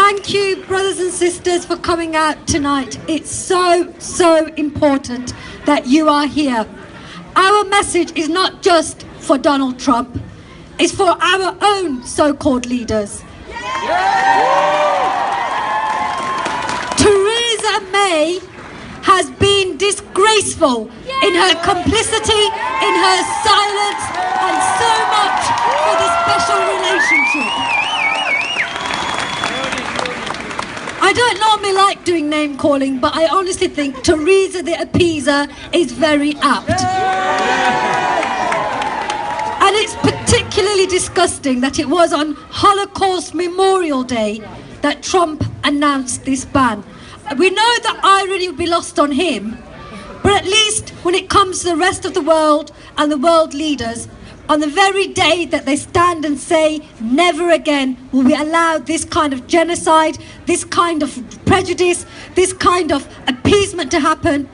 Thank you, brothers and sisters, for coming out tonight. It's so, so important that you are here. Our message is not just for Donald Trump, it's for our own so-called leaders. Theresa May has been disgraceful in her complicity, in her silence, and so much for this special relationship. I don't normally like doing name calling, but I honestly think Theresa the Appeaser is very apt. And it's particularly disgusting that it was on Holocaust Memorial Day that Trump announced this ban. We know that irony would be lost on him, but at least when it comes to the rest of the world and the world leaders, on the very day that they stand and say, never again will we allow this kind of genocide, this kind of prejudice, this kind of appeasement to happen,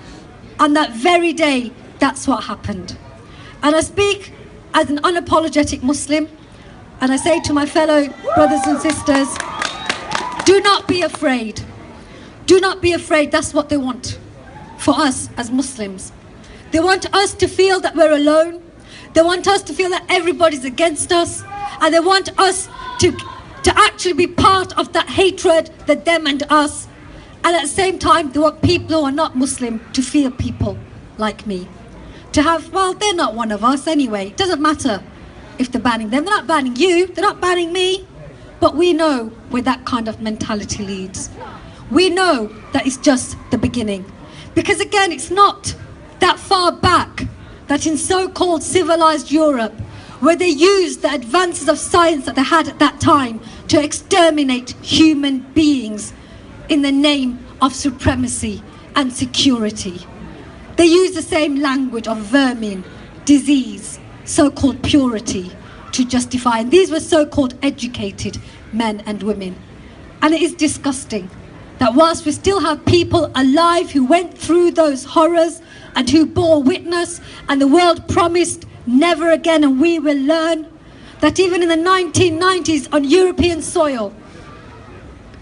on that very day, that's what happened. And I speak as an unapologetic Muslim, and I say to my fellow brothers and sisters, do not be afraid. Do not be afraid. That's what they want for us as Muslims. They want us to feel that we're alone. They want us to feel that everybody's against us, and they want us to actually be part of that hatred, the them and us. And at the same time, they want people who are not Muslim to feel people like me. To have, well, they're not one of us anyway. It doesn't matter if they're banning them. They're not banning you. They're not banning me. But we know where that kind of mentality leads. We know that it's just the beginning. Because again, it's not that far back that in so-called civilized Europe, where they used the advances of science that they had at that time to exterminate human beings in the name of supremacy and security. They used the same language of vermin, disease, so-called purity to justify. And these were so-called educated men and women. And it is disgusting that whilst we still have people alive who went through those horrors and who bore witness, and the world promised never again and we will learn, that even in the 1990s on European soil,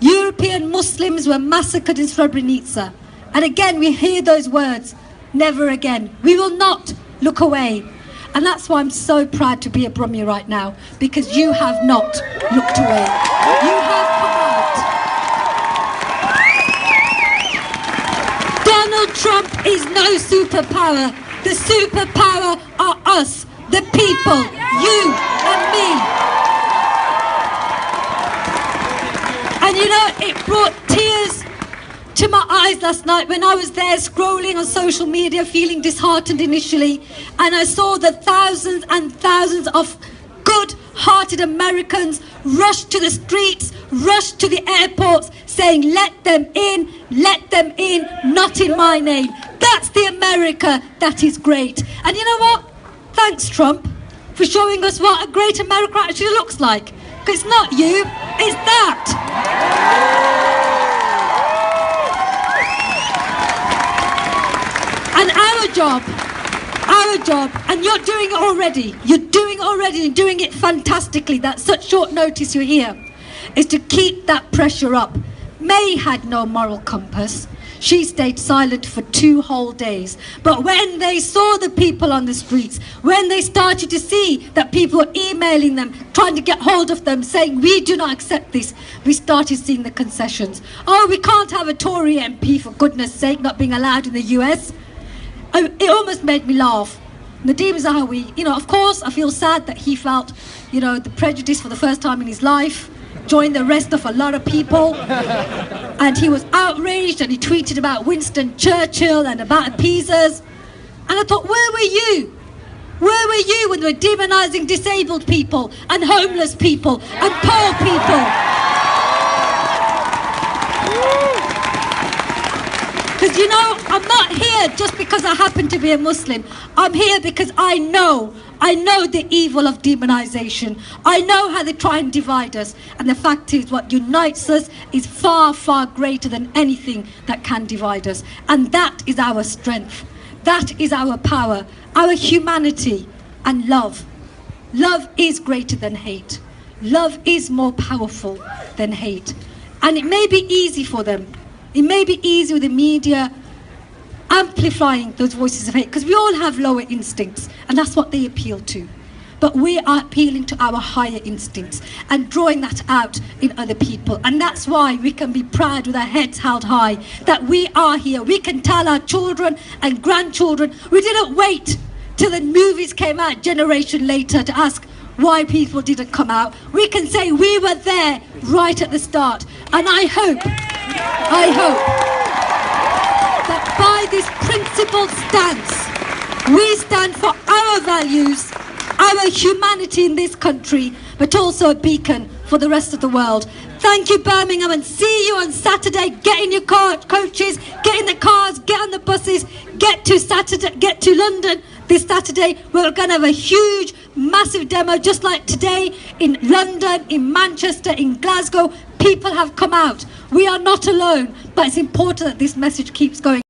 European Muslims were massacred in Srebrenica. And again we hear those words, never again. We will not look away. And that's why I'm so proud to be a Brummie right now, because you have not looked away. You have come out. Donald Trump is no superpower. The superpower are us, the people, you and me. And you know, it brought tears to my eyes last night when I was there scrolling on social media, feeling disheartened initially, and I saw the thousands and thousands of good-hearted Americans rush to the streets, rush to the airports, saying, let them in, not in my name. That's the America that is great. And you know what? Thanks, Trump, for showing us what a great America actually looks like. Because it's not you, it's that. And our job, and you're doing it already, you're doing it fantastically, that's such short notice you're here, is to keep that pressure up. May had no moral compass. She stayed silent for 2 whole days. But when they saw the people on the streets, when they started to see that people were emailing them, trying to get hold of them, saying, we do not accept this, we started seeing the concessions. Oh, we can't have a Tory MP, for goodness sake, not being allowed in the US. It almost made me laugh. Nadeem Zahawi, you know, of course, I feel sad that he felt, you know, the prejudice for the first time in his life, joined the rest of a lot of people, and he was outraged, and he tweeted about Winston Churchill and about appeasers. And I thought, where were you? Where were you when they were demonizing disabled people and homeless people and poor people? Because you know, I'm not here just because I happen to be a Muslim. I'm here because I know the evil of demonization. I know how they try and divide us. And the fact is, what unites us is far, far greater than anything that can divide us. And that is our strength. That is our power, our humanity and love. Love is greater than hate. Love is more powerful than hate. And it may be easy for them. It may be easy with the media amplifying those voices of hate, because we all have lower instincts, and that's what they appeal to. But we are appealing to our higher instincts and drawing that out in other people. And that's why we can be proud with our heads held high that we are here. We can tell our children and grandchildren. We didn't wait till the movies came out a generation later to ask why people didn't come out. We can say we were there right at the start. And I hope that by this principled stance, we stand for our values, our humanity in this country, but also a beacon for the rest of the world. Thank you, Birmingham, and see you on Saturday. Get in your coaches, get in the cars, get on the buses, get to London this Saturday. We're going to have a huge, massive demo, just like today in London, in Manchester, in Glasgow. People have come out. We are not alone, but it's important that this message keeps going.